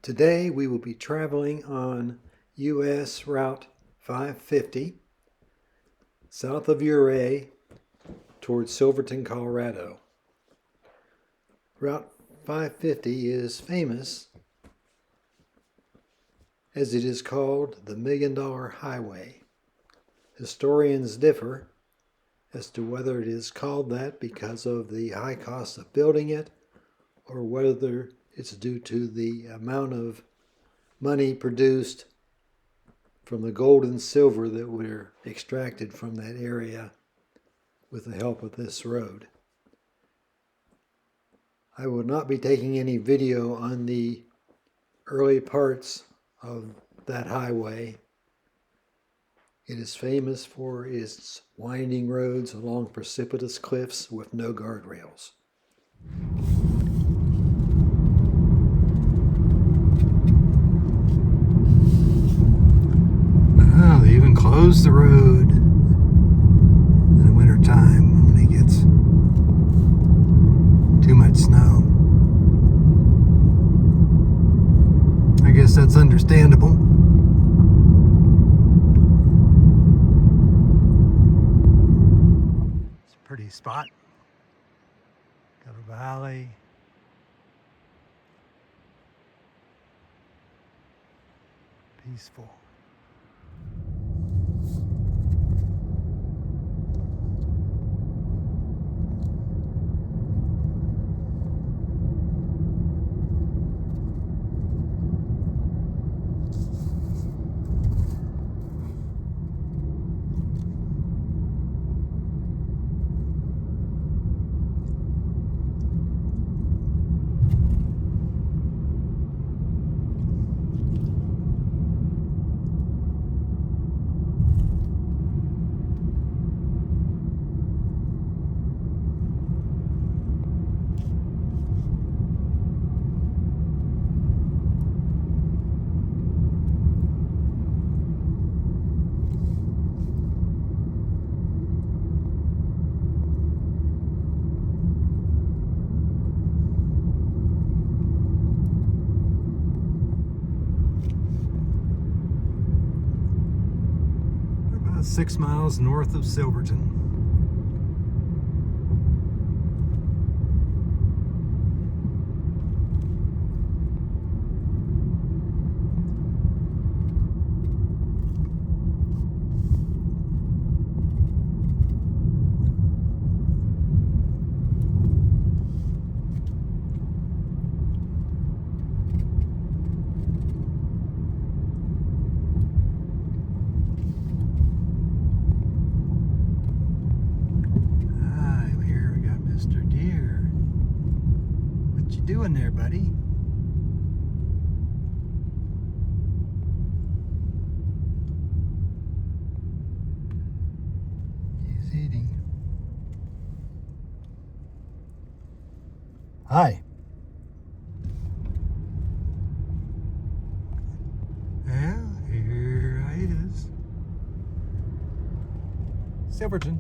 Today we will be traveling on US Route 550 south of Ouray towards Silverton, Colorado. Route 550 is famous as it is called the Million Dollar Highway. Historians differ as to whether it is called that because of the high cost of building it or whether it's due to the amount of money produced from the gold and silver that were extracted from that area with the help of this road. I will not be taking any video on the early parts of that highway. It is famous for its winding roads along precipitous cliffs with no guardrails. Oh, they even close the road in the wintertime when it gets too much snow. I guess that's understandable. It's a pretty spot. Got a valley. Peaceful. About 6 miles north of Silverton. Doing there, buddy? He's eating. Hi. Well, here it is. Silverton.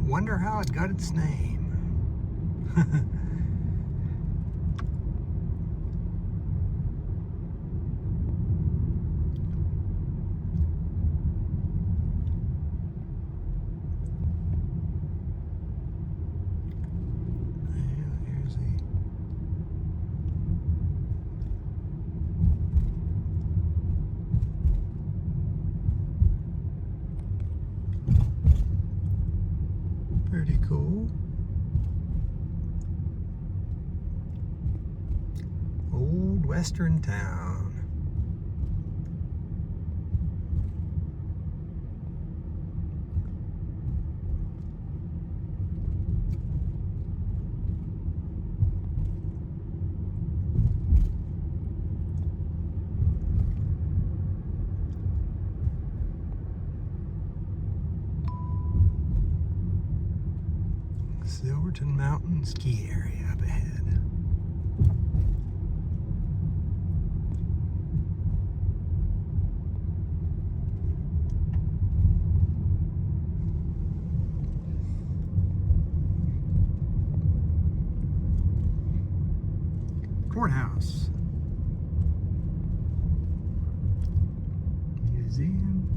Wonder how it got its name. Here's the pretty cool. Old Western town. Silverton Mountain ski area up ahead. Courthouse. Museum.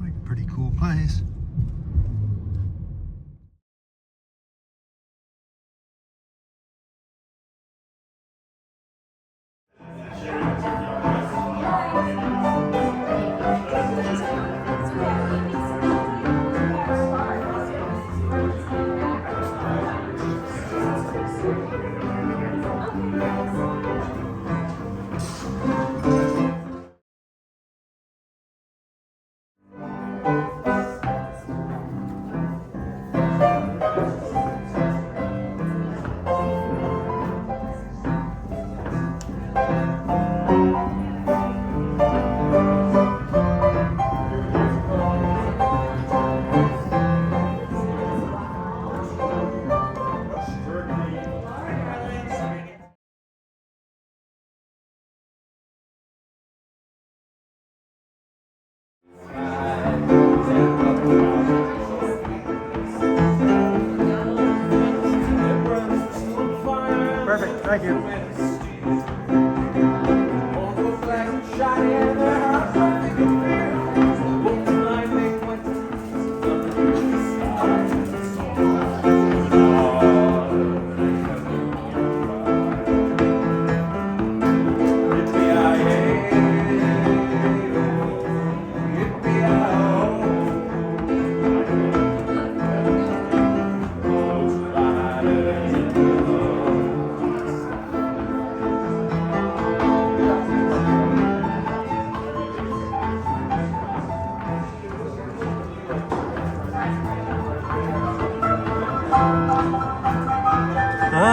Like a pretty cool place. Perfect, thank you.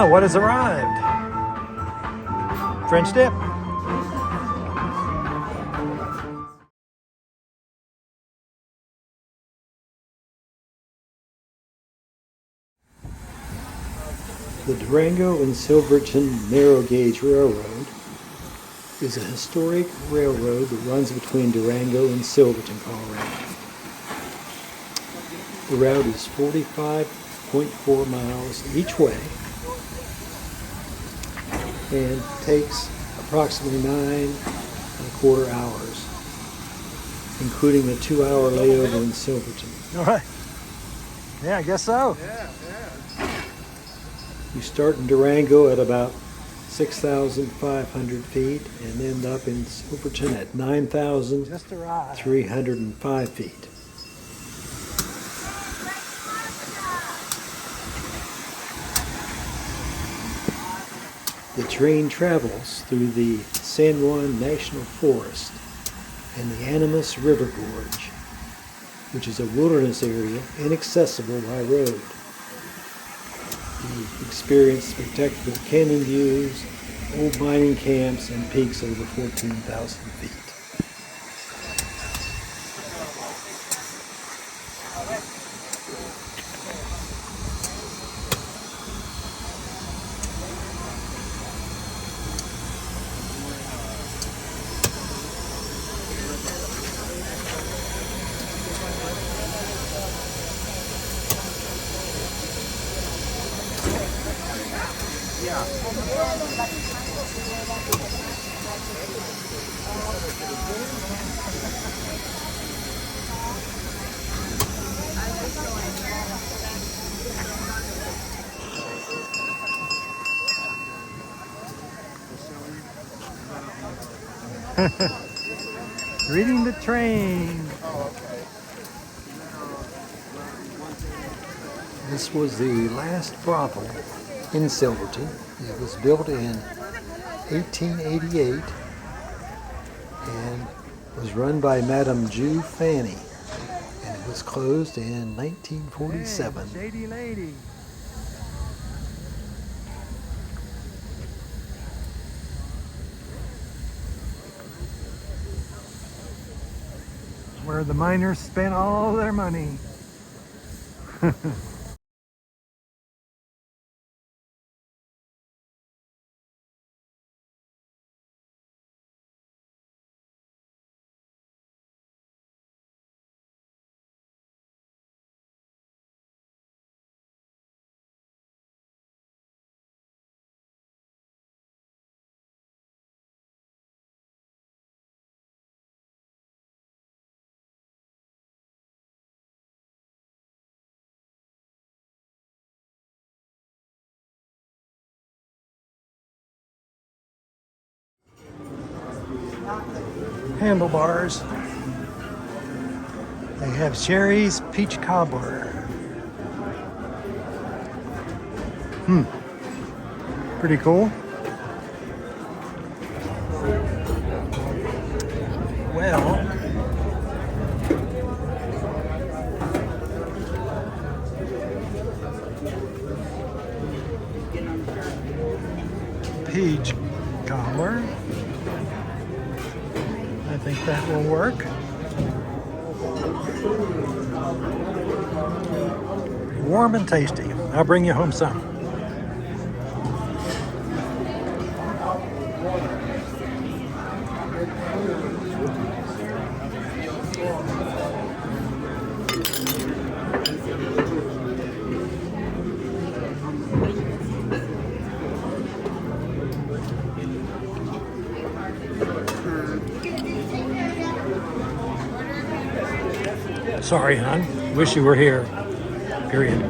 What has arrived? French dip. The Durango and Silverton Narrow Gauge Railroad is a historic railroad that runs between Durango and Silverton, Colorado. The route is 45.4 miles each way and takes approximately 9.25 hours, including a 2-hour layover in Silverton. All right. Yeah, I guess so. You start in Durango at about 6,500 feet and end up in Silverton at 9,305 feet. The train travels through the San Juan National Forest and the Animas River Gorge, which is a wilderness area inaccessible by road. You experience spectacular canyon views, old mining camps, and peaks over 14,000 feet. Reading the train. This was the last brothel in Silverton. It was built in 1888 and was run by Madame Jew Fanny, and it was closed in 1947. Hey, shady lady. Where the miners spent all their money. handlebars. They have Sherry's peach cobbler. Pretty cool. Well, peach cobbler. I think that will work. Warm and tasty. I'll bring you home some. Sorry, hon. Wish you were here. Period.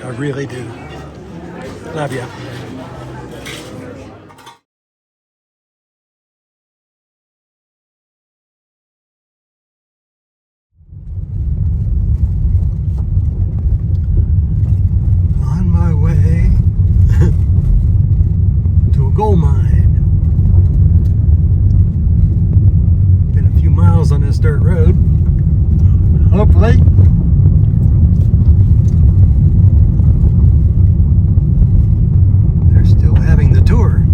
I really do. Love ya. On my way to a gold mine. Been a few miles on this dirt road. Hopefully. They're still having the tour.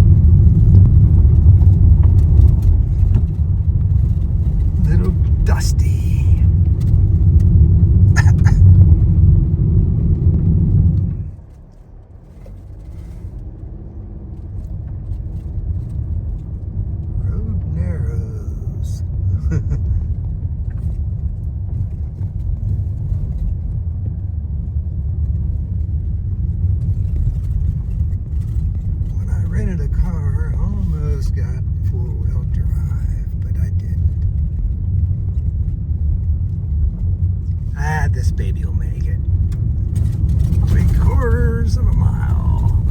Little dusty. Road narrows. When I rented a car, I almost got four-wheel drive, but I didn't. This baby will make it. 3/4 of a mile.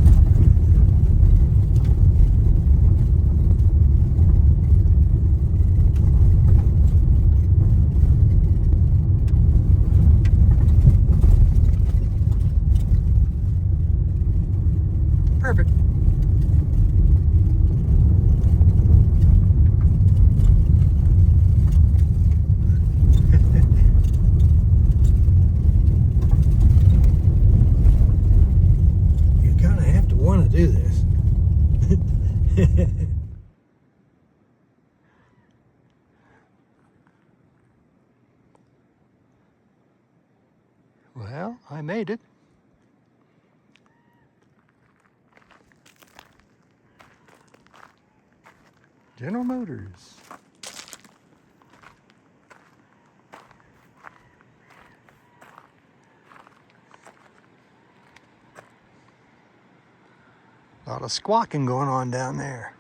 Perfect. You kind of have to want to do this. Well, I made it. General Motors. A lot of squawking going on down there.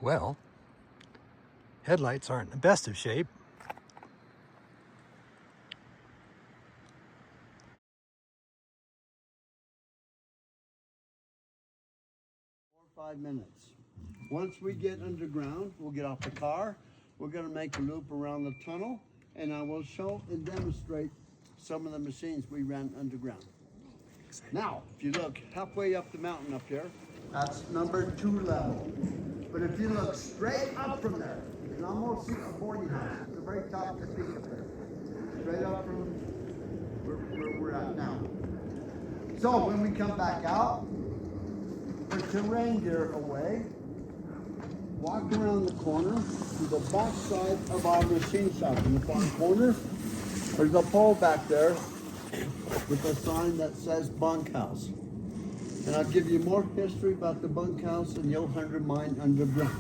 Well, headlights aren't in the best of shape. Or 5 minutes. Once we get underground, we'll get off the car. We're going to make a loop around the tunnel, and I will show and demonstrate some of the machines we ran underground. Now, if you look halfway up the mountain up here, that's number 2 level. But if you look straight up from there, you can almost see a boarding house at the very top of the peak up there. Straight up from where we're at now. So when we come back out, put your rain gear away, walk around the corner to the back side of our machine shop. In the far corner, there's a pole back there with a sign that says bunkhouse. And I'll give you more history about the bunkhouse and you'll 100 mine underground.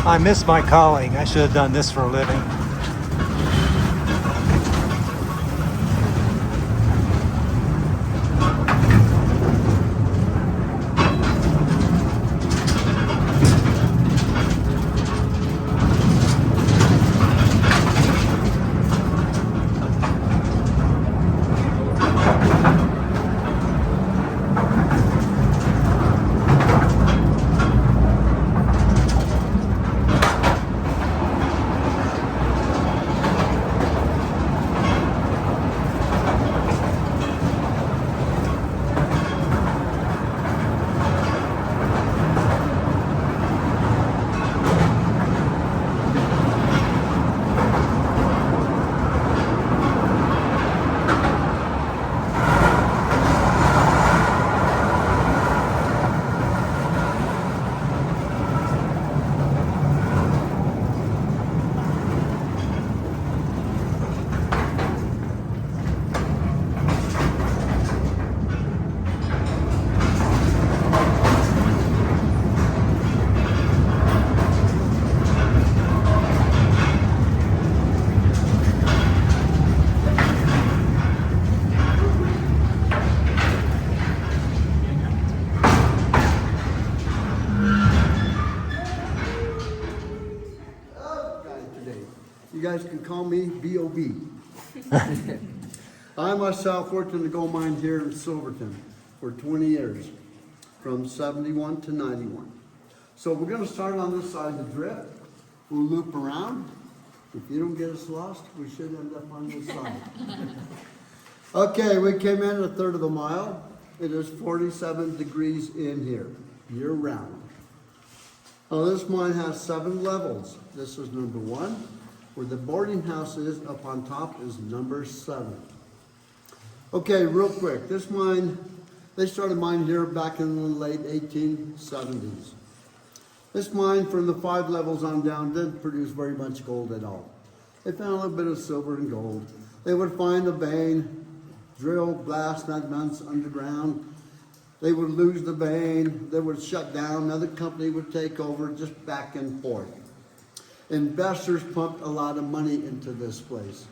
I miss my calling. I should have done this for a living. You guys can call me B.O.B. I myself worked in the gold mine here in Silverton for 20 years, from 71 to 91. So we're going to start on this side of the drift. We'll loop around. If you don't get us lost, we should end up on this side. Okay, we came in a third of a mile. It is 47 degrees in here, year round. Now this mine has 7 levels. This is number 1. Where the boarding house is up on top is number 7. Okay, real quick, this mine, they started mining here back in the late 1870s. This mine from the 5 levels on down didn't produce very much gold at all. They found a little bit of silver and gold. They would find a vein, drill, blast 9 months underground. They would lose the vein, they would shut down, another company would take over, just back and forth. Investors pumped a lot of money into this place.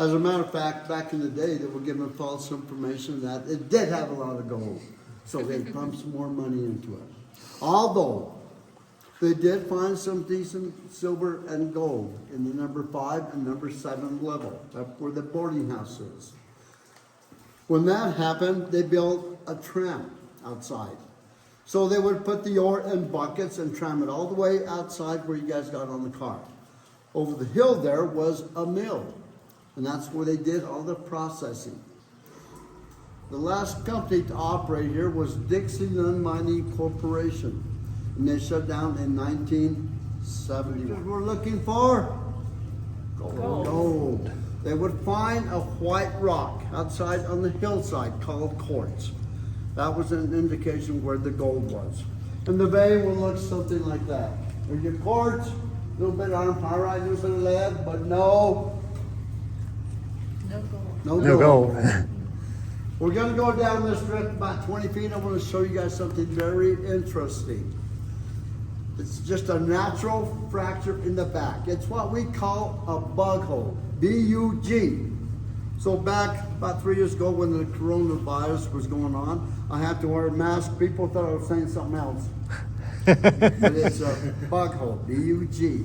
As a matter of fact, back in the day, they were given false information that it did have a lot of gold. So they pumped some more money into it. Although, they did find some decent silver and gold in the number 5 and number 7 level. That's where the boarding house is. When that happened, they built a tram outside. So they would put the ore in buckets and tram it all the way outside where you guys got on the car. Over the hill there was a mill, and that's where they did all the processing. The last company to operate here was Dixieland Mining Corporation, and they shut down in 1971. We're looking for gold. They would find a white rock outside on the hillside called quartz. That was an indication where the gold was. And the vein will look something like that. There's your quartz, a little bit of iron pyrite, a little bit of lead, but no gold. No gold. We're going to go down this drift about 20 feet. I want to show you guys something very interesting. It's just a natural fracture in the back. It's what we call a bug hole, B-U-G. So back about 3 years ago when the coronavirus was going on, I had to wear a mask. People thought I was saying something else. But it's a bug hole, B-U-G.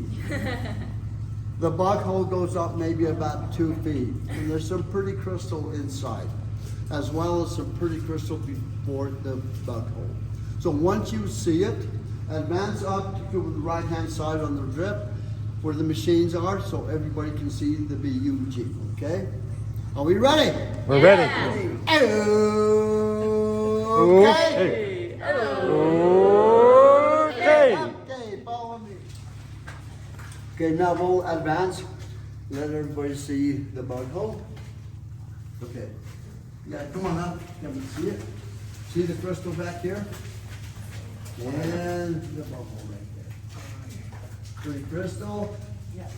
The bug hole goes up maybe about 2 feet. And there's some pretty crystal inside, as well as some pretty crystal before the bug hole. So once you see it, advance up to the right-hand side on the drift where the machines are so everybody can see the B-U-G, okay? Are we ready? We're ready. Okay. Okay, follow me. Okay, now we'll advance. Let everybody see the bug hole. Okay. Yeah, come on up. Let me see it. See the crystal back here? And the bug hole right there. Pretty crystal. Yeah.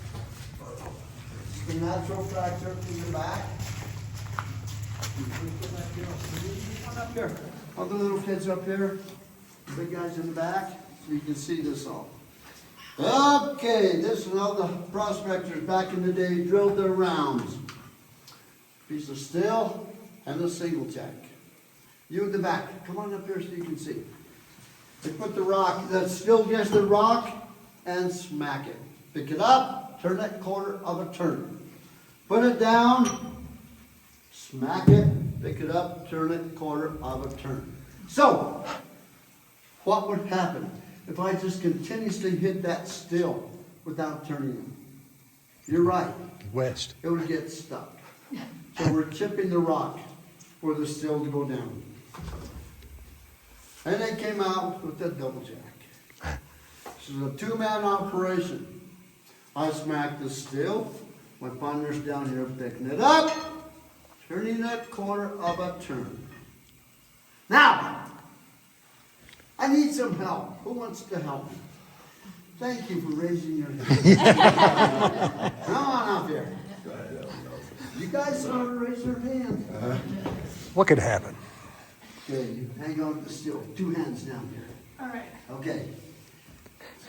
The natural fracture in the back. Come up here. All the little kids up here, the big guys in the back, so you can see this all. Okay, this is how the prospectors back in the day drilled their rounds. Piece of steel and a single jack. You in the back, come on up here so you can see. They put the rock, that's still against the rock, and smack it. Pick it up, turn it quarter of a turn. Put it down, smack it, pick it up, turn it quarter of a turn. So, what would happen if I just continuously hit that still without turning it? You're right, West. it would get stuck. So we're chipping the rock for the still to go down. And they came out with a double jack. This is a two-man operation. I smacked the still, my partner's down here picking it up, turning that quarter of a turn. Now, I need some help. Who wants to help me? Thank you for raising your hand. Come on up here. You guys want to raise your hand? What could happen? Okay, you hang on to the still. Two hands down here. All right. Okay.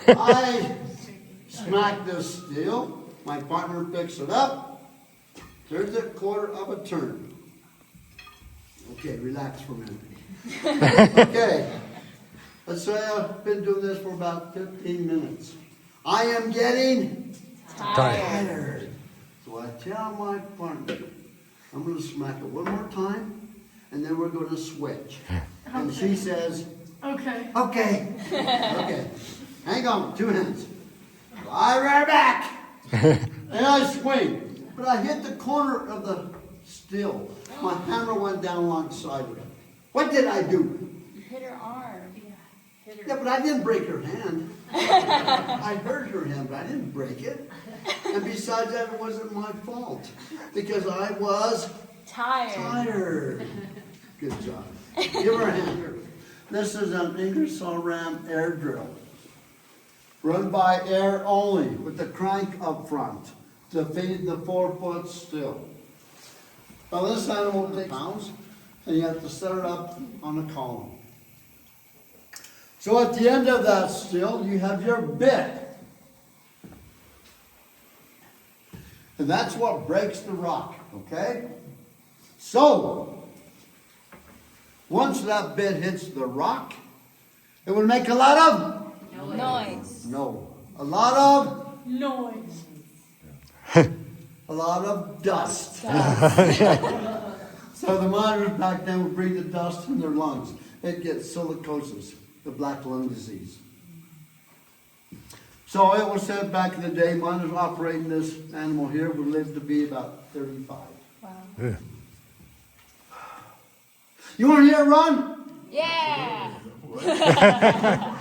I smack this still. My partner picks it up. Turns it quarter of a turn. Okay, relax for a minute. Okay. Let's say I've been doing this for about 15 minutes. I am getting tired. So I tell my partner, I'm going to smack it one more time, and then we're going to switch. And she says, Okay. okay. Okay. Hang on, two hands. I rear back. And I swing. But I hit the corner of the still. My hammer went down alongside of it. What did I do? You hit her arm. Hit her. Yeah, but I didn't break her hand. I hurt her hand, but I didn't break it. And besides that, it wasn't my fault. Because I was tired. Good job. Give her a hand. This is an Ingersoll Ram air drill. Run by air only, with the crank up front to feed the 4-foot still. Now this animal takes pounds, and you have to set it up on a column. So at the end of that still, you have your bit. And that's what breaks the rock, okay? So, once that bit hits the rock, it will make a lot of Noise. no. A lot of Noise. a lot of dust. So the miners back then would breathe the dust in their lungs. It gets silicosis, the black lung disease. So it was said back in the day, miners operating this animal here would live to be about 35. Wow. Yeah. You want to hear it run? Yeah.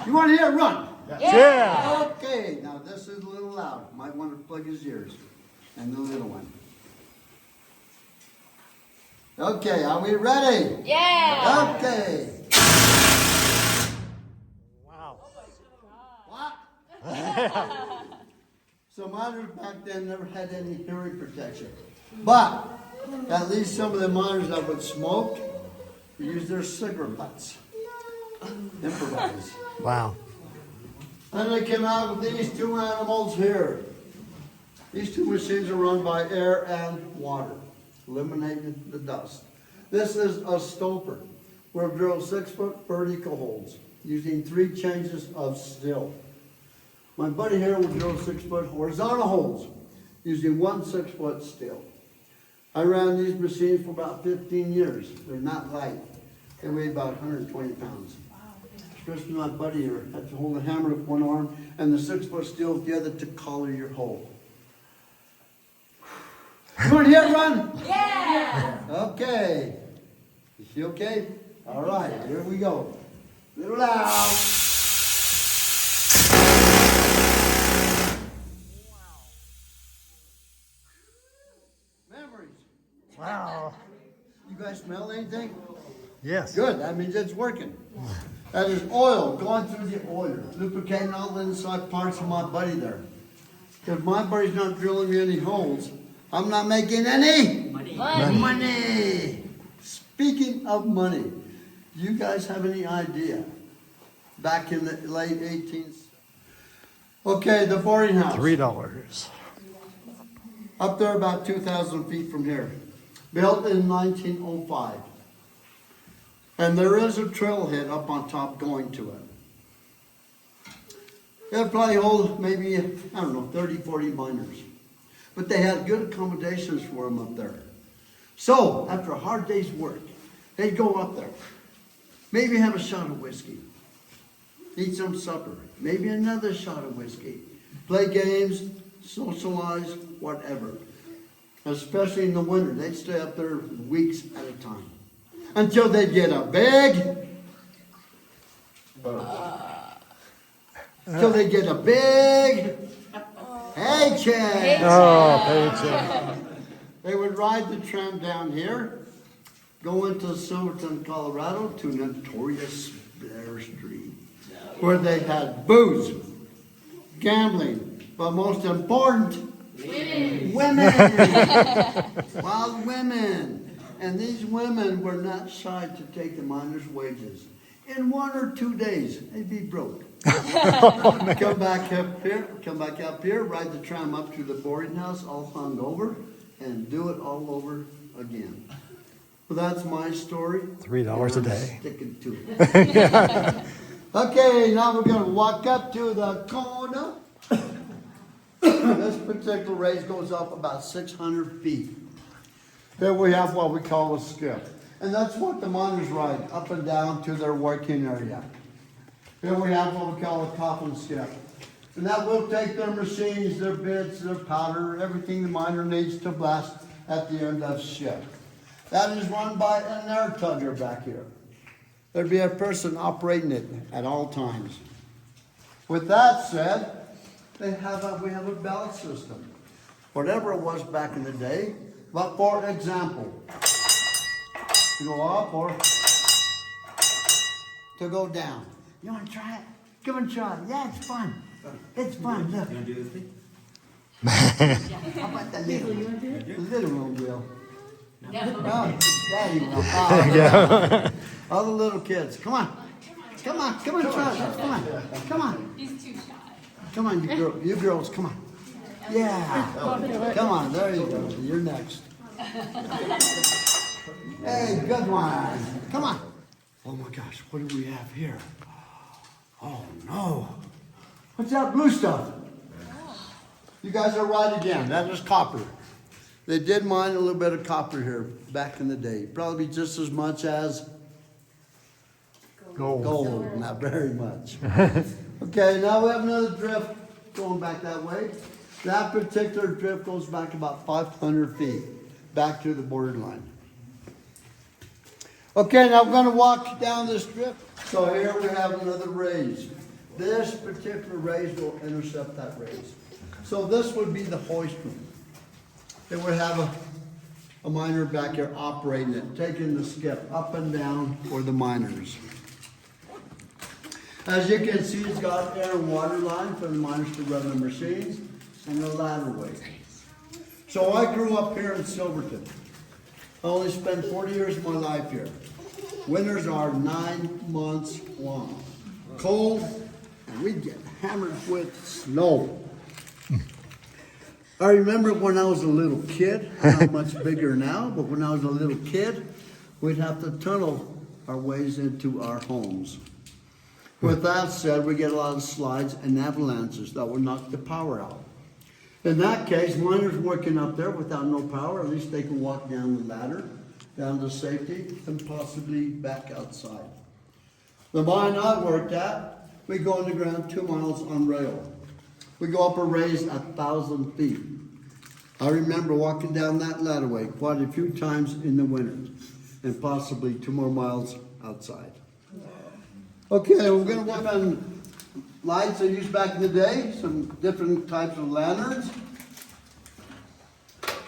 You want to hear it run? Yeah. Okay, now this is a little loud. Might want to plug his ears. And the little one. Okay, are we ready? Yeah. Okay. Wow. What? So miners back then never had any hearing protection. But at least some of the miners that would smoke use their cigarette butts. Improvise. Wow. And they came out with these two animals here. These two machines are run by air and water, eliminating the dust. This is a stoper. We'll drill 6-foot vertical holes using 3 changes of still. My buddy here will drill 6-foot horizontal holes using 1 6-foot still. I ran these machines for about 15 years. They're not light. They weigh about 120 pounds. Especially my buddy here had to hold a hammer with one arm and the 6-foot steel with the other to collar your hole. You want to hear it run? Yeah. Okay. Is she okay? All right, here we go. Little loud. Memories. Wow. You guys smell anything? Yes. Good, that means it's working. That is oil going through the oiler, lubricating all the inside parts of my buddy there. Because my buddy's not drilling me any holes, I'm not making any money. Speaking of money, do you guys have any idea? Back in the late 18th, Okay, the boarding house. $3. Up there about 2,000 feet from here. Built in 1905. And there is a trailhead up on top going to it. It'll probably hold maybe, I don't know, 30, 40 miners. But they had good accommodations for them up there. So, after a hard day's work, they'd go up there. Maybe have a shot of whiskey. Eat some supper. Maybe another shot of whiskey. Play games, socialize, whatever. Especially in the winter. They'd stay up there weeks at a time. Until they'd get a big... Until they get a big paycheck. Oh, paycheck. They would ride the tram down here, go into Silverton, Colorado, to notorious Blair Street, where they had booze, gambling, but most important, women. Wild women. And these women were not shy to take the miners' wages. In 1 or 2 days, they'd be broke. Come back up here, ride the tram up to the boarding house, all hung over, and do it all over again. Well, that's my story. $3 a day. Sticking to it. Okay, now we're going to walk up to the corner. This particular race goes up about 600 feet. Here we have what we call a skip. And that's what the miners ride up and down to their working area. Here we have what we call a coffin skip. And that will take their machines, their bits, their powder, everything the miner needs to blast at the end of shift. That is run by an air tugger back here. There'd be a person operating it at all times. With that said, we have a belt system. Whatever it was back in the day. But for example, to go up or to go down. You want to try it? Come and try it. Yeah, it's fun. It's fun. Look. You want to do this thing? How about the little one will? No, Daddy will. All the little kids. Come on. Come on. Come on, try it. It's fun. Come on. He's too shy. Come on, you girls. Come on. Yeah. Come on. There you go. You're next. Hey, good one. Come on. Oh my gosh, what do we have here? Oh no. What's that blue stuff? You guys are right again. That is copper. They did mine a little bit of copper here back in the day. Probably just as much as gold. Not very much. Okay, now we have another drift going back that way. That particular drift goes back about 500 feet, back to the borderline. Okay, now we're going to walk down this drift. So here we have another raise. This particular raise will intercept that raise. So this would be the hoist room. They would have a miner back here operating it, taking the skip up and down for the miners. As you can see, it's got air and water line for the miners to run the machines and a ladder way. So I grew up here in Silverton. I only spent 40 years of my life here. Winters are 9 months long. Cold, and we get hammered with snow. I remember when I was a little kid, I'm not much bigger now, but when I was a little kid, we'd have to tunnel our ways into our homes. With that said, we get a lot of slides and avalanches that would knock the power out. In that case, miners working up there without no power, at least they can walk down the ladder, down to safety, and possibly back outside. The mine I worked at, we go underground 2 miles on rail. We go up a raise 1,000 feet. I remember walking down that ladderway quite a few times in the winter, and possibly 2 more miles outside. Okay, we're going to work on lights I used back in the day, some different types of lanterns.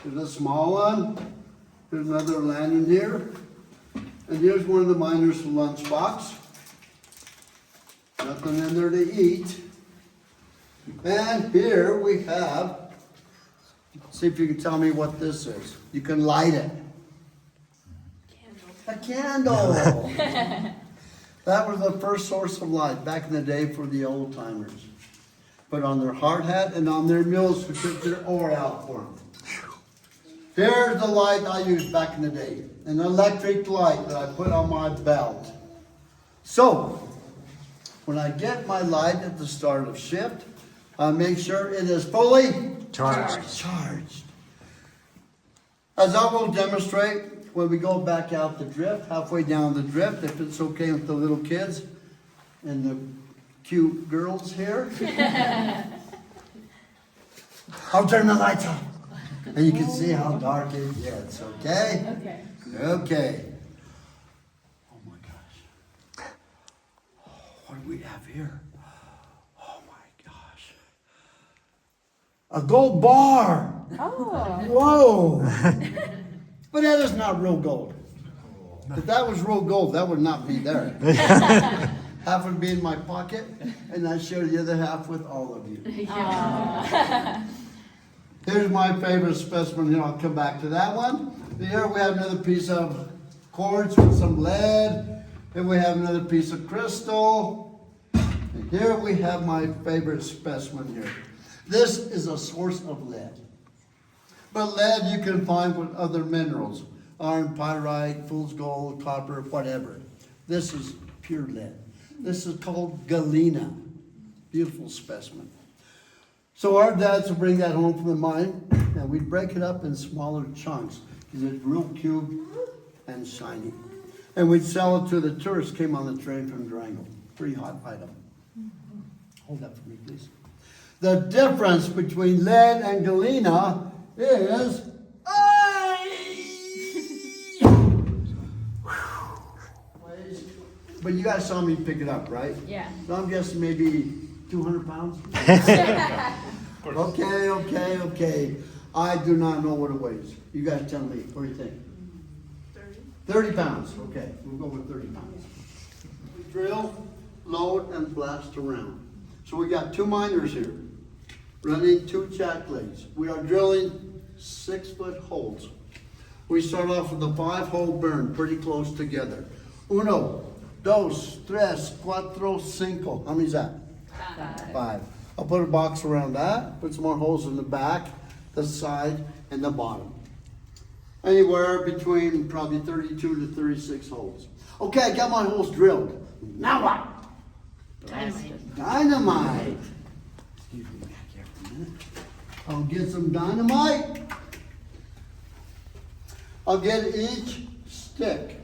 There's a small one. There's another lantern here. And here's one of the miners' lunchbox. Nothing in there to eat. And here we have, see if you can tell me what this is. You can light it. A candle. That was the first source of light back in the day for the old timers. put on their hard hat, and on their mules to put their oar out for them. Here's the light I used back in the day, an electric light that I put on my belt. So, when I get my light at the start of shift, I make sure it is fully charged. As I will demonstrate when we go back out the drift, halfway down the drift, if it's okay with the little kids and the cute girls here. I'll turn the lights on. And you can see how dark it gets, okay? Okay. Okay. Oh my gosh. What do we have here? Oh my gosh. A gold bar. Oh. Whoa. But that is not real gold. If that was real gold, that would not be there. Half would be in my pocket, and I share the other half with all of you. Here's my favorite specimen here. I'll come back to that one. Here we have another piece of quartz with some lead. Here we have another piece of crystal. And here we have my favorite specimen here. This is a source of lead. But lead you can find with other minerals. Iron, pyrite, fool's gold, copper, whatever. This is pure lead. This is called galena. Beautiful specimen. So our dads would bring that home from the mine, and we'd break it up in smaller chunks because it's real cube and shiny. And we'd sell it to the tourists came on the train from Durango. Pretty hot item. Hold that for me, please. The difference between lead and galena is but you guys saw me pick it up, right? Yeah. So I'm guessing maybe 200 pounds? Okay. I do not know what it weighs. You guys tell me. What do you think? 30 pounds. Okay, we'll go with 30 pounds. We drill, load, and blast around. So we got two miners here, running two jack legs. We are drilling 6-foot holes. We start off with a 5-hole burn, pretty close together. 1, 2, 3, 4, 5. How many is that? 5. I'll put a box around that, put some more holes in the back, the side, and the bottom. Anywhere between probably 32 to 36 holes. Okay, I got my holes drilled. Now what? Dynamite. Excuse me back here for a minute. I'll get some dynamite. I'll get each stick,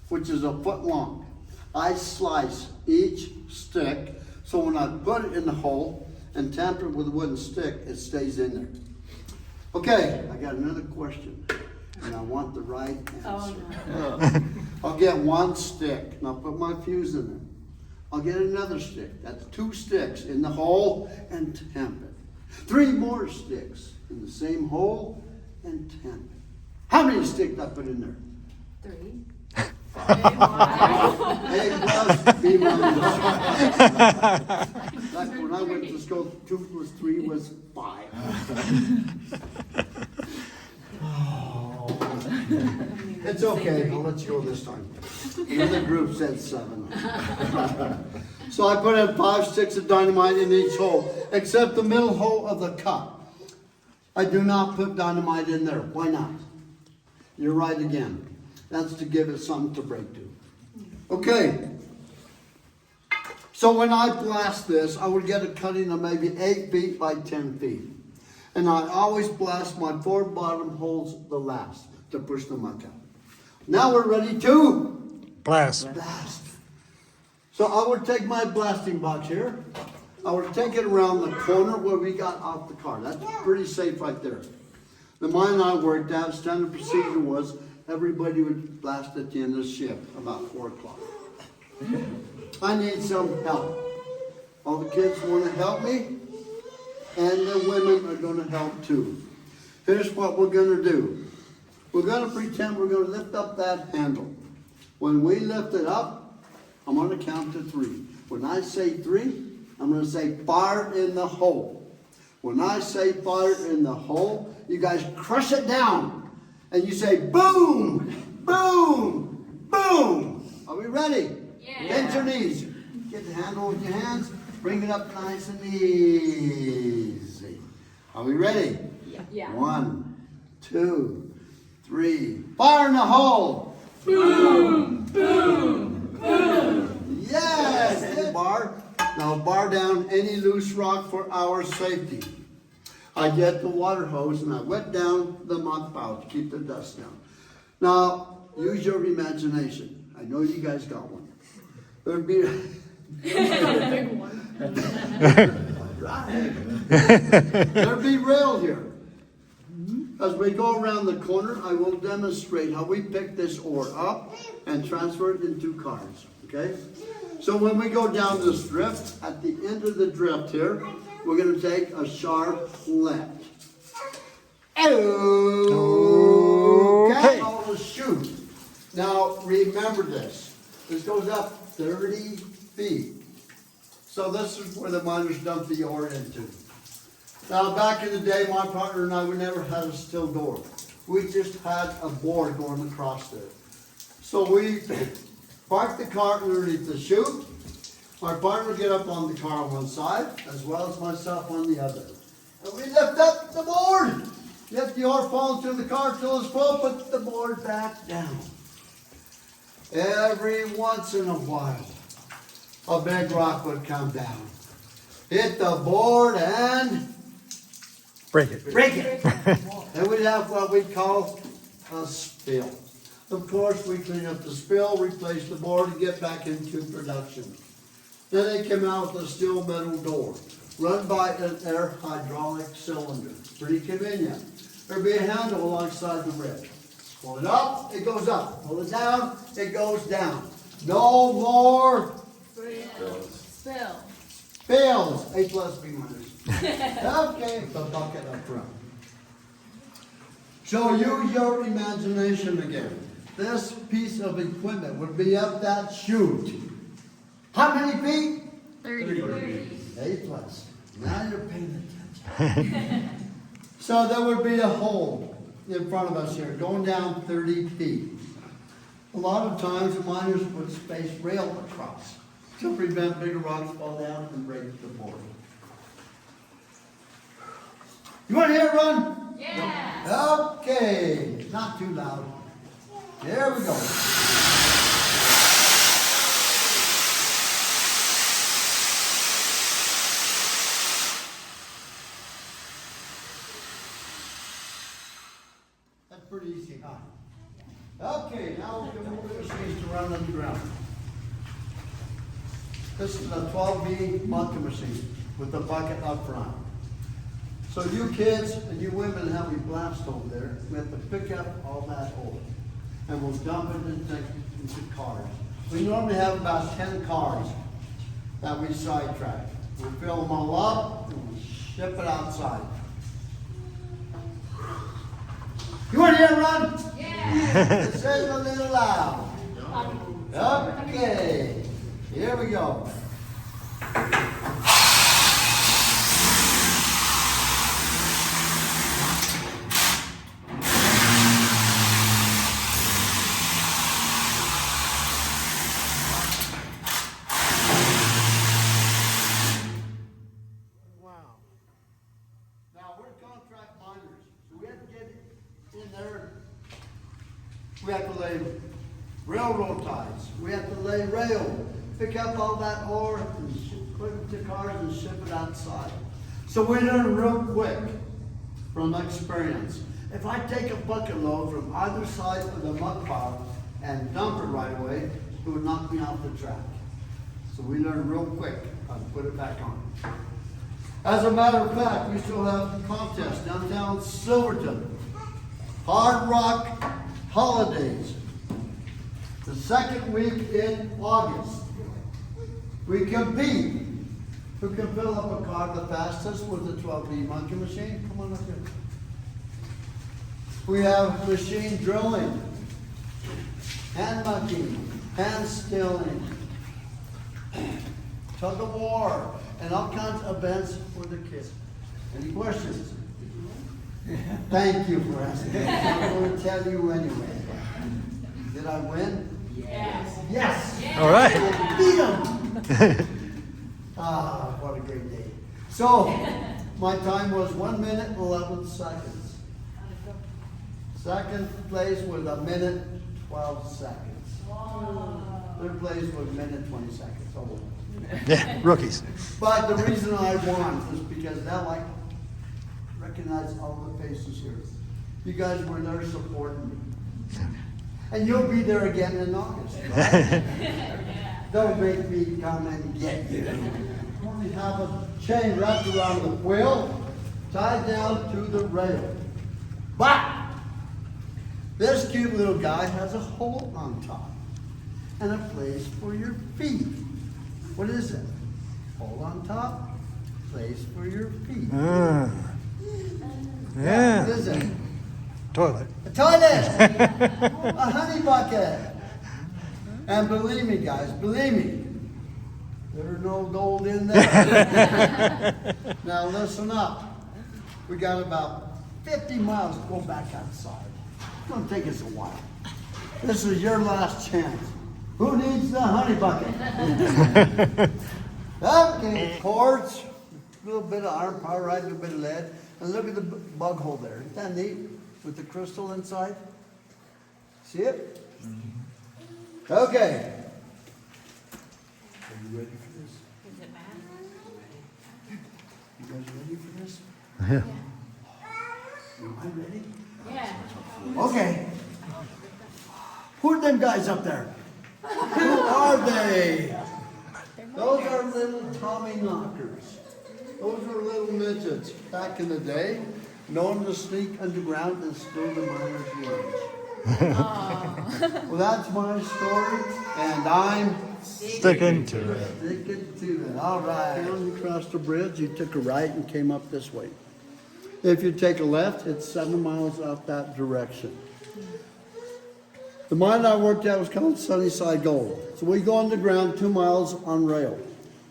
which is 1 foot long. I slice each stick, so when I put it in the hole and tamper it with a wooden stick, it stays in there. Okay, I got another question, and I want the right answer. Oh, no. I'll get 1 stick, and I'll put my fuse in there. I'll get another stick. That's 2 sticks in the hole and tamp it. 3 more sticks in the same hole and tamp it. How many sticks I put in there? 3. A plus, B minus. Like when I went to school, 2 plus 3 was 5. It's okay, I'll let you go this time. Another group said 7. So I put in 5 sticks of dynamite in each hole, except the middle hole of the cup. I do not put dynamite in there. Why not? You're right again. That's to give it something to break to. Okay. So when I blast this, I would get a cutting of maybe 8 feet by 10 feet. And I always blast my 4 bottom holes the last to push the muck out. Now we're ready to Blast. blast. So I would take my blasting box here. I would take it around the corner where we got off the car. That's pretty safe right there. The mine I worked at, standard procedure was everybody would blast at the end of the shift, about 4 o'clock. I need some help. All the kids want to help me, and the women are going to help too. Here's what we're going to do. We're going to pretend we're going to lift up that handle. When we lift it up, I'm going to count to 3. When I say 3, I'm going to say fire in the hole. When I say fire in the hole, you guys crush it down. And you say boom, boom, boom. Are we ready? Yeah. Bend your knees. Get the handle with your hands. Bring it up nice and easy. Are we ready? Yeah. 1, 2, 3. Fire in the hole. Yes! Hit bar. Now bar down any loose rock for our safety. I get the water hose and I wet down the mud pile to keep the dust down. Now, use your imagination. I know you guys got one. There'd be Big one. there'd be rail here. As we go around the corner, I will demonstrate how we pick this ore up and transfer it into cars. Okay? So when we go down this drift, at the end of the drift here, we're going to take a sharp left. Okay. Called a chute. Now remember this. This goes up 30 feet. So this is where the miners dump the ore into. Now back in the day, my partner and I, we never had a steel door. We just had a board going across there. So we parked the car underneath the chute. My partner would get up on the car on one side, as well as myself on the other. And we lift up the board. Let the ore fall into the car till it's full, put the board back down. Every once in a while, a big rock would come down, hit the board and Break it. break it. And we'd have what we call a spill. Of course, we clean up the spill, replace the board, and get back into production. Then they came out with a steel metal door, run by an air hydraulic cylinder. Pretty convenient. There'd be a handle alongside the rib. Pull it up, it goes up. Pull it down, it goes down. No more Spill. fails. A plus, B minus. Okay, the bucket up front. So use your imagination again. This piece of equipment would be up that chute. How many feet? 30. A plus. Now you're paying attention. So there would be a hole in front of us here, going down 30 feet. A lot of times the miners would space rail across to prevent bigger rocks fall down and break the board. You want to hear it run? Yeah. Okay, not too loud. There we go. That's pretty easy, huh? Okay, now we can move the machines to run underground. This is a 12B bunker machine with the bucket up front. So you kids and you women have a blast over there. We have to pick up all that ore and we'll dump it into cars. We normally have about 10 cars that we sidetrack. We fill them all up and we ship it outside. You want to hear it run? Yeah. It says a little loud. Okay, here we go. Wow. Now we're contract miners, so we have to get in there. We have to lay railroad ties. We have to lay rail, pick up all that ore and put it to cars and ship it outside. So we learn real quick from experience. If I take a bucket load from either side of the mud pile and dump it right away, it would knock me off the track. So we learn real quick how to put it back on. As a matter of fact, we still have a contest downtown Silverton. Hard Rock Holidays. The second week in August. We compete. Who can fill up a car the fastest with a 12B monkey machine? Come on up here. We have machine drilling, hand mucking, hand stilling, tug of war, and all kinds of events for the kids. Any questions? Thank you for asking. I'm going to tell you anyway. Did I win? Yes. Yes. All right. I beat them. a great day. So, my time was 1 minute, 11 seconds. Second place was 1 minute, 12 seconds. Third place was 1 minute, 20 seconds. Oh, Yeah, rookies. but the reason I won is because now I recognize all the faces here. You guys were there supporting me. And you'll be there again in August, right? Don't make me come and get you. We have a chain wrapped around the wheel, tied down to the rail. But this cute little guy has a hole on top and a place for your feet. What is it? Hole on top, place for your feet. Yeah. What is it? Toilet. A toilet! A honey bucket! And believe me, guys, believe me, there's no gold in there. Now listen up. We got about 50 miles to go back outside. It's gonna take us a while. This is your last chance. Who needs the honey bucket? Okay, quartz, a little bit of iron pyrite, a little bit of lead, and look at the bug hole there. Isn't that neat? With the crystal inside. See it? Okay. Are you ready for this? Is it bad? You guys ready for this? Yeah. Am I ready? Yeah. Okay. Who are them guys up there? Who are they? Those are little Tommy knockers. Those are little midgets. Back in the day, known to sneak underground and steal the miners' lunch. Well, that's my story, and I'm Sticking to it. sticking to it. All right. Down you crossed the bridge, you took a right and came up this way. If you take a left, it's 7 miles out that direction. The mine I worked at was called Sunnyside Gold. So we go underground 2 miles on rail.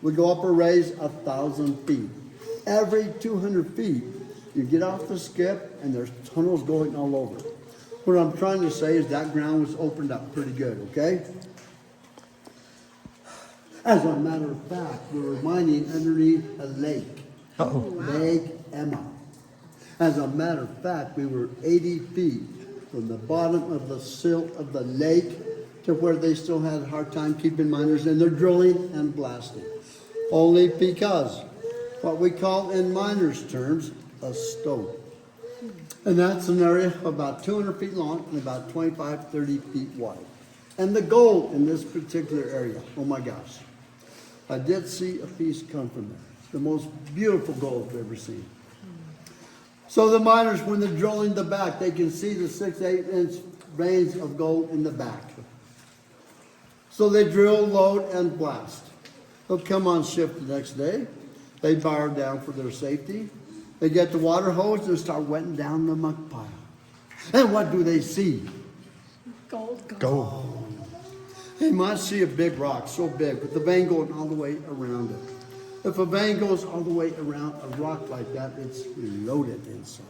We go up a raise 1,000 feet. Every 200 feet, you get off the skip and there's tunnels going all over. What I'm trying to say is that ground was opened up pretty good, okay? As a matter of fact, we were mining underneath a lake. Lake Emma. As a matter of fact, we were 80 feet from the bottom of the silt of the lake to where they still had a hard time keeping miners in there drilling and blasting. Only because what we call in miners' terms a stope. And that's an area about 200 feet long and about 25, 30 feet wide. And the gold in this particular area, oh my gosh. I did see a piece come from there. It's the most beautiful gold I've ever seen. So the miners, when they're drilling the back, they can see the 6-8 inch veins of gold in the back. So they drill, load, and blast. They'll come on shift the next day. They bar down for their safety. They get the water hose and start wetting down the muck pile. And what do they see? Go. They might see a big rock, so big, with the vein going all the way around it. If a vein goes all the way around a rock like that, it's loaded inside.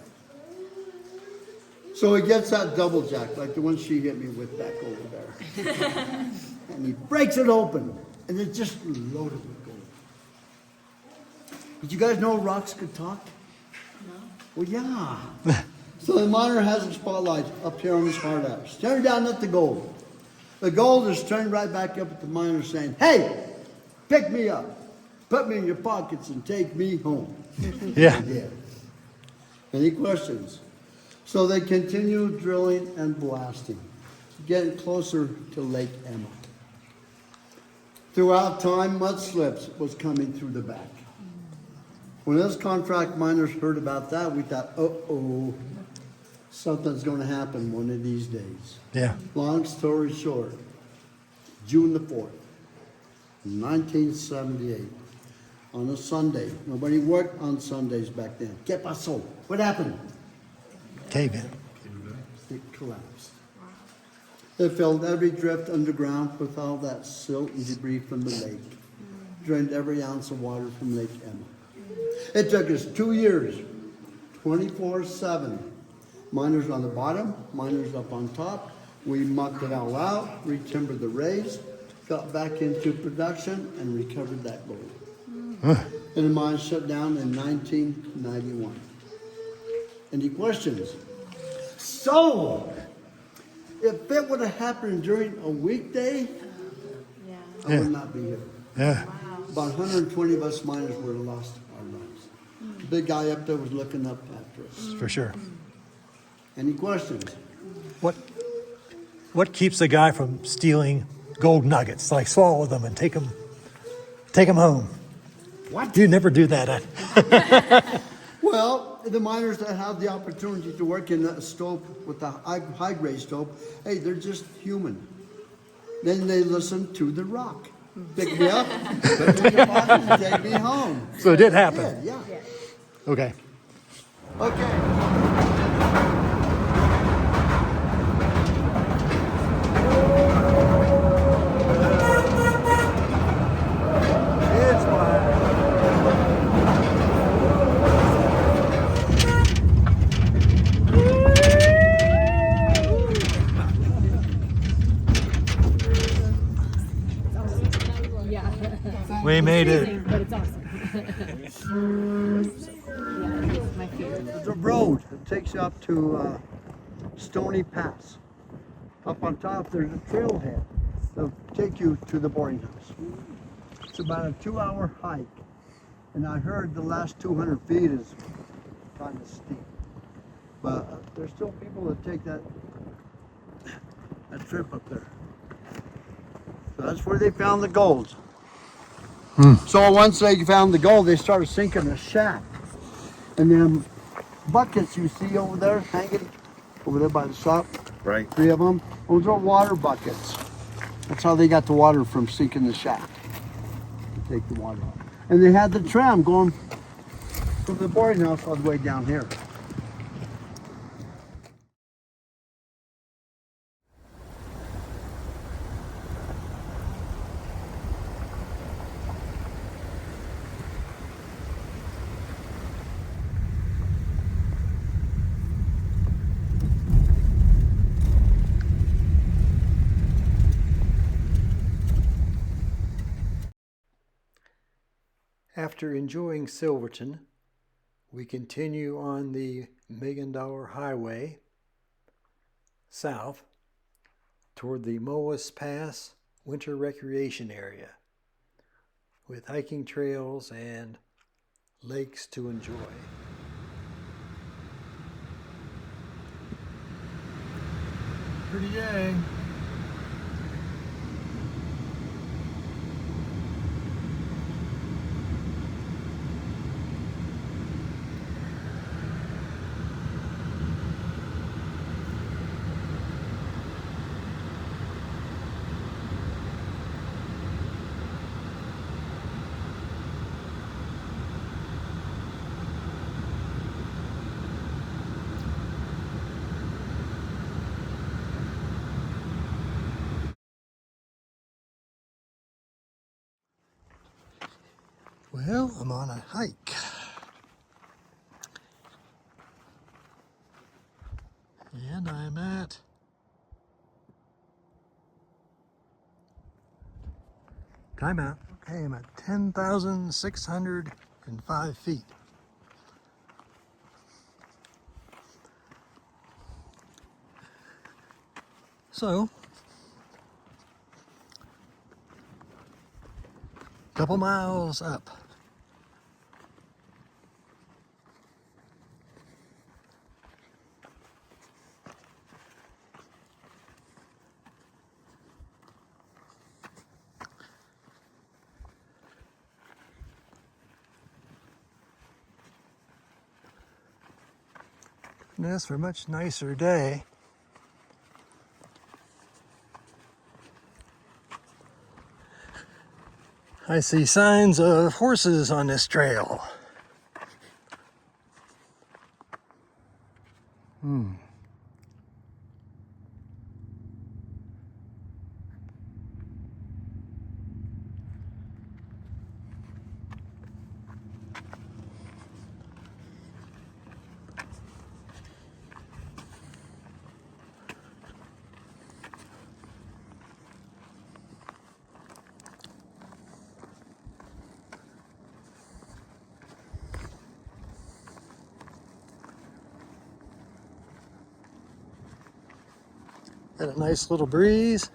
So he gets that double jack, like the one she hit me with back over there. And he breaks it open, and it's just loaded with gold. Did you guys know rocks could talk? No. Well, yeah. So the miner has a spotlight up here on his hard ash, staring down at the gold. The gold is turned right back up at the miner saying, "Hey, pick me up. Put me in your pockets and take me home." Yeah. He did. Any questions? So they continue drilling and blasting, getting closer to Lake Emma. Throughout time, mudslips was coming through the back. When us contract miners heard about that, we thought, uh-oh, something's going to happen one of these days. Yeah. Long story short, June the 4th, 1978, on a Sunday. Nobody worked on Sundays back then. ¿Qué pasó? What happened? Cave in. It collapsed. They filled every drift underground with all that silt and debris from the lake. Drained every ounce of water from Lake Emma. It took us 2 years, 24/7. Miners on the bottom, miners up on top. We mucked it all out, retimbered the raise, got back into production, and recovered that gold. And the mine shut down in 1991. Any questions? So, if it would have happened during a weekday, Yeah. I would not be here. Yeah. Wow. About 120 of us miners would have lost our lives. The big guy up there was looking up after us. For sure. Any questions? What keeps a guy from stealing gold nuggets? Like swallow them and take them home. What? You never do that. Well, the miners that have the opportunity to work in a stope with the high grade stope, hey, they're just human. Then they listen to the rock. Pick me up, put me in your pocket, and take me home. So it did happen. Yeah. Okay. Okay. We made it. But it's awesome. Yeah, it's my favorite. There's a road that takes you up to Stony Pass. Up on top, there's a trailhead that'll take you to the boarding house. It's about a 2-hour hike, and I heard the last 200 feet is kind of steep. But there's still people that take that trip up there. So that's where they found the gold. So once they found the gold, they started sinking a shaft. And them buckets you see over there hanging over there by the shop, Right. 3 of them, those are water buckets. That's how they got the water from sinking the shaft. To take the water out. And they had the tram going from the boarding house all the way down here. After enjoying Silverton, we continue on the $1 Million Highway south toward the Molas Pass winter recreation area with hiking trails and lakes to enjoy. Pretty day. Well, I'm on a hike. And I'm at timeout. Okay, I'm at 10,605 feet. So, couple miles up. This for a much nicer day. I see signs of horses on this trail. Had a nice little breeze.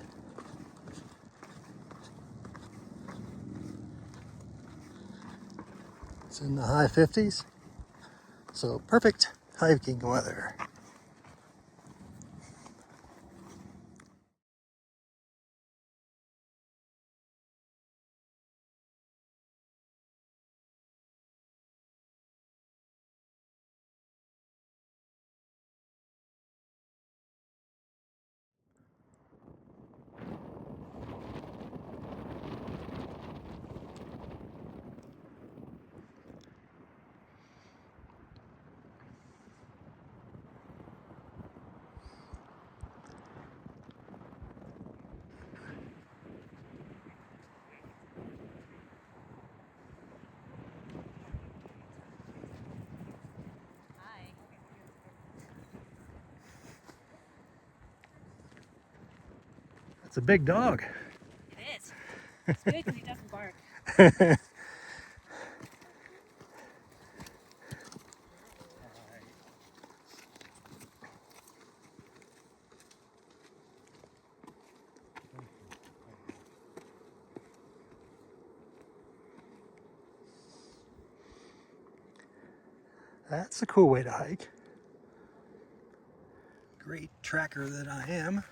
It's in the high 50s, so perfect hiking weather. That's a big dog. It is. It's good because he doesn't bark. That's a cool way to hike. Great tracker that I am.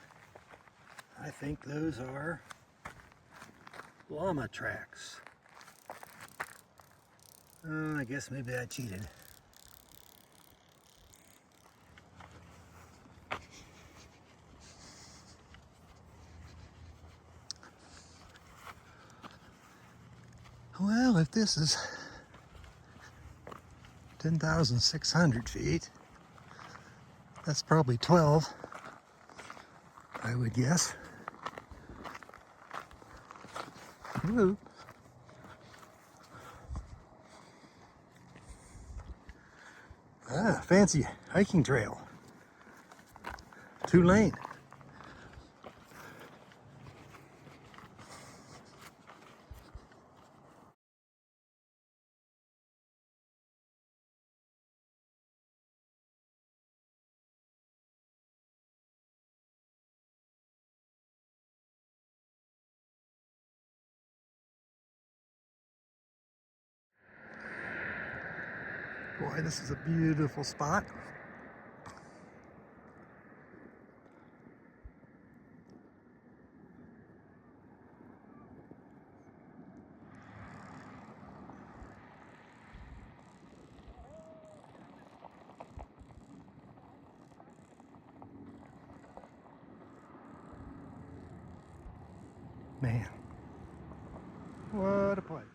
I think those are llama tracks. I guess maybe I cheated. Well, if this is 10,600 feet, that's probably 12, I would guess. Ooh. Ah, fancy hiking trail. 2-lane. Boy, this is a beautiful spot. Man, what a place.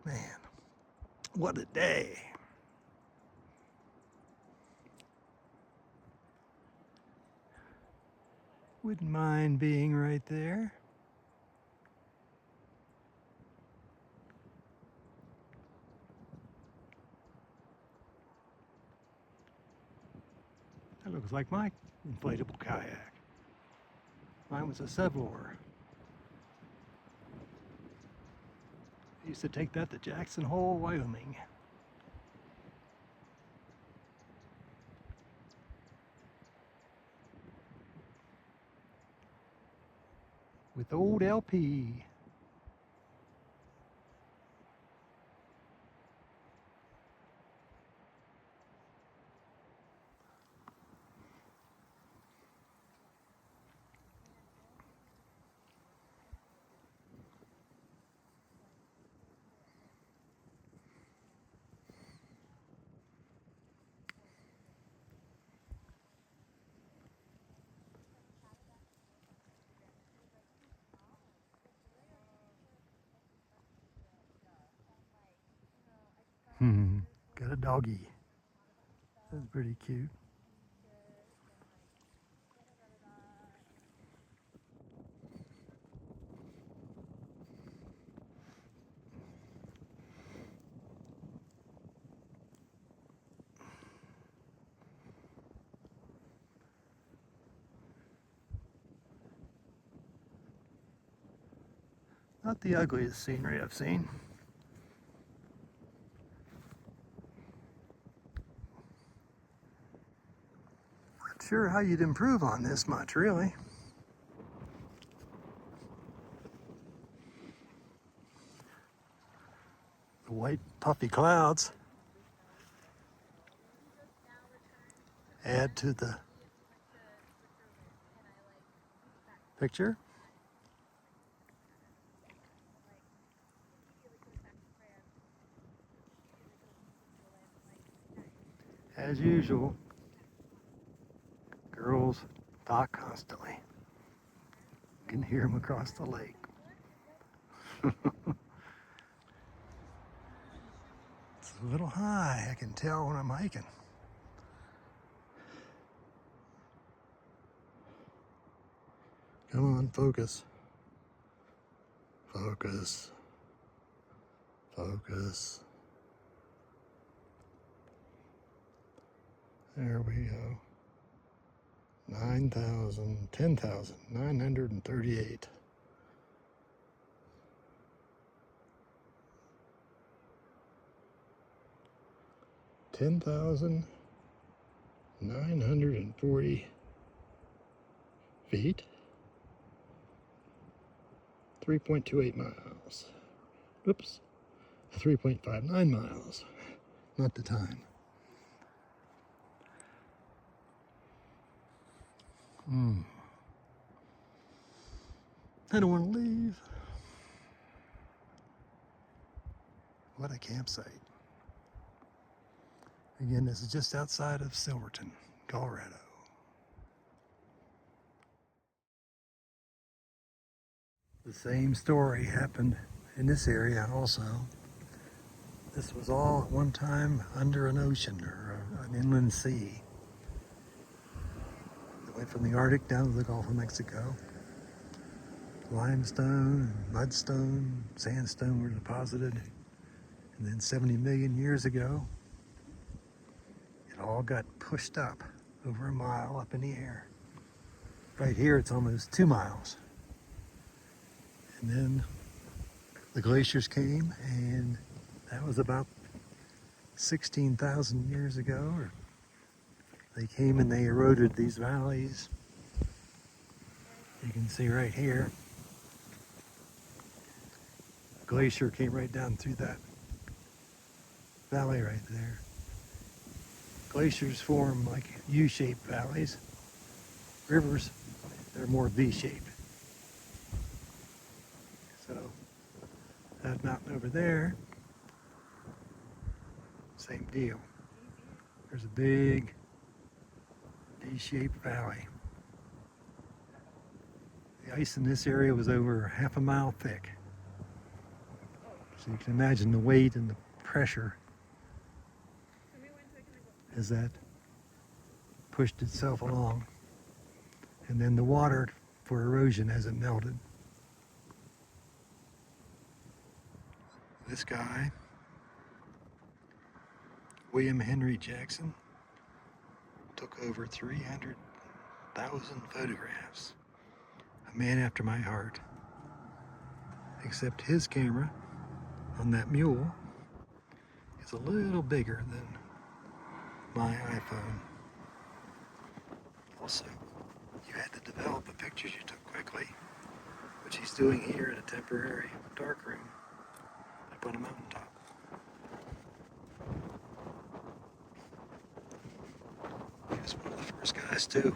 Man, what a day. Wouldn't mind being right there. That looks like my inflatable kayak. Mine was a Sevlor. I used to take that to Jackson Hole, Wyoming. With old LP. Got a doggy. That's pretty cute. Not the ugliest scenery I've seen. Not sure how you'd improve on this much, really. The white puffy clouds add to the picture. As usual, girls talk constantly. You can hear them across the lake. It's a little high, I can tell when I'm hiking. Come on, focus. Focus. Focus. There we go. 10,938. $10,940 feet. 3.28 miles. Oops. 3.59 miles. Not the time. I don't want to leave. What a campsite. Again, this is just outside of Silverton, Colorado. The same story happened in this area also. This was all at one time under an ocean or an inland sea. It went from the Arctic down to the Gulf of Mexico. Limestone, mudstone, sandstone were deposited. And then 70 million years ago, it all got pushed up over a mile up in the air. Right here, it's almost 2 miles. And then the glaciers came, and that was about 16,000 years ago. They came and they eroded these valleys. You can see right here, a glacier came right down through that valley right there. Glaciers form like U-shaped valleys. Rivers, they're more V-shaped. So that mountain over there, same deal. There's a big V-shaped valley. The ice in this area was over half a mile thick. So you can imagine the weight and the pressure as that pushed itself along. And then the water for erosion as it melted. This guy, William Henry Jackson, took over 300,000 photographs. A man after my heart. Except his camera on that mule is a little bigger than my iPhone. Also, you had to develop the pictures you took quickly, which he's doing here in a temporary darkroom up on a mountaintop. He was one of the first guys to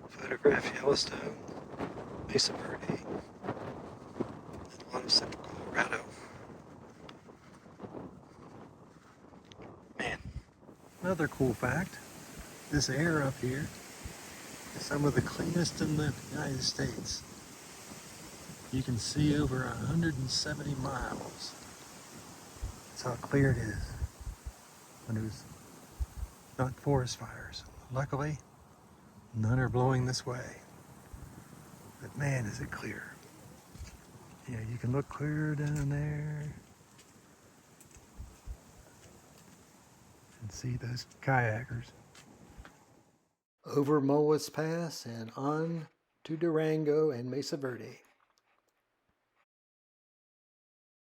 photograph Yellowstone, Mesa Verde, and a lot of Central Colorado. Man, another cool fact, this air up here is some of the cleanest in the United States. You can see over 170 miles. That's how clear it is when there's not forest fires. Luckily, none are blowing this way. But man, is it clear. Yeah, you can look clear down there and see those kayakers. Over Molas Pass and on to Durango and Mesa Verde.